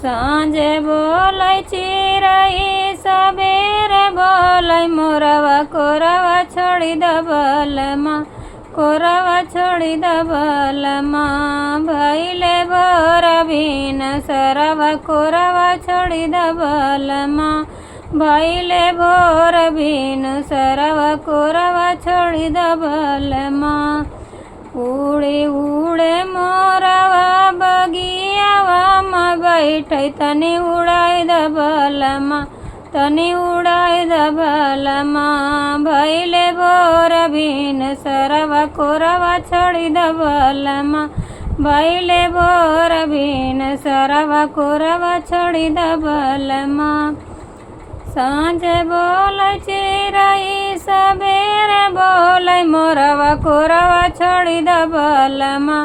सांझे बोलै चिरई सबेरे बोलै मोरवा कोरवा छोड़ी दबलमा कोरवा छोड़ी दबलमा भैले भोर बिन सरवा कोरवा छोड़ी दबलमा भैले भोर बिन सरवा कोरवा छोड़ी दबलमा उड़े उड़े मोरवा बगियावा में बैठे तनी उड़ाई दबलमा तनी उड़ाई दबलमा भैले भोर बिन सरवा कोरवा छोड़ी दबलमा भैले भोर बिन सरवा कोरवा छोड़ी दबलमा सांझे बोलै चिरई सबेरे बोलै मोरवा कोरवा छोड़ी दबलमा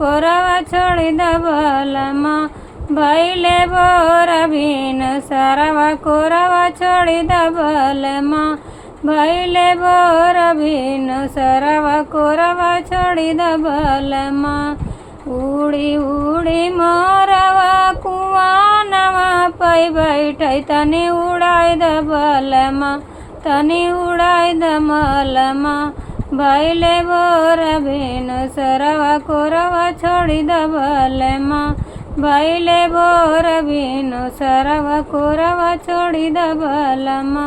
कोरवा छोड़ी दबलमा भैले भोर बिन सरवा कोरवा छोड़ी दबलमा भैले भोर बिन सरवा कोरवा छोड़ी दबलमा उड़ी उड़ी मोरवा कुआनवा पै बैठै तनी उड़ाई दबलमा तनी उड़ाई दमलमा भैले भोर बिन सरवा कोरवा छोड़ी दबलमा भैले भोर बिन सरवा कोरवा छोड़ी दबलमा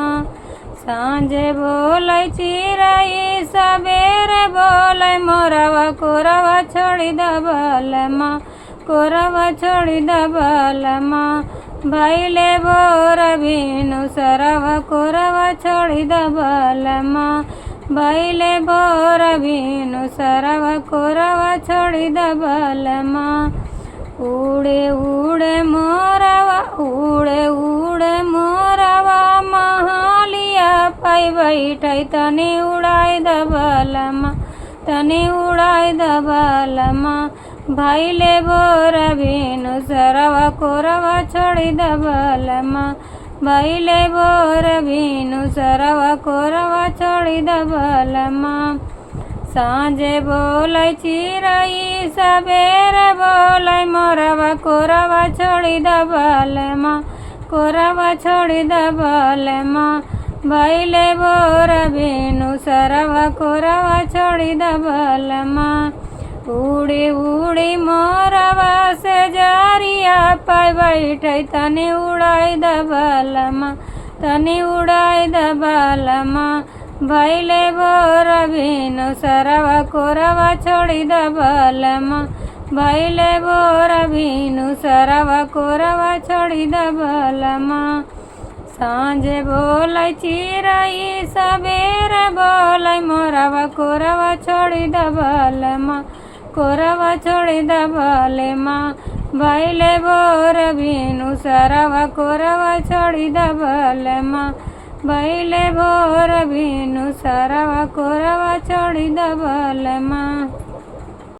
सांझे बोलै चिरई सबेरे बोलै मोरवा कोरवा छोड़ी दबलमा कोरवा छोड़ी दबलमा भैले भोर बिन सरवा कोरवा छोड़ी दबलमा भैले भोर बिन सरवा कोरवा छोड़ी दबलमा उड़े उड़े मोरवा महालिया पै बैठै तनी उड़ाई दबलमा तनी उड़ाई दबलमा भैले भोर बिन सरवा कोरवा छोड़ी दबलमा भैले भोर बिन सरवा कोरवा छोड़ी दबलमा सांझे बोलै चिरई सबेरे बोलै मोरवा कोरवा छोड़ी दबलमा कोरवा छोड़ी दबलमा भैले भोर बिन सरवा कोरवा छोड़ी दबलमा उड़ी उड़ी मोरवा से जरिया पै बैठै तनी उड़ाई दबलमा तनी उड़ाई दबलमा भैले भोर बिन सरवा कोरवा छोड़ी दबलमा भैले भोर बिन सरवा कोरवा छोड़ी दबलमा सांझे बोलै चिरई सबेरे बोलै मोरवा कोरवा छोड़ी दबलमा कोरवा छोड़ी दबलमा भैले भोर बिन सरवा कोरवा छोड़ी दबलमा भैले भोर बिन सरवा कोरवा छोड़ी दबलमा।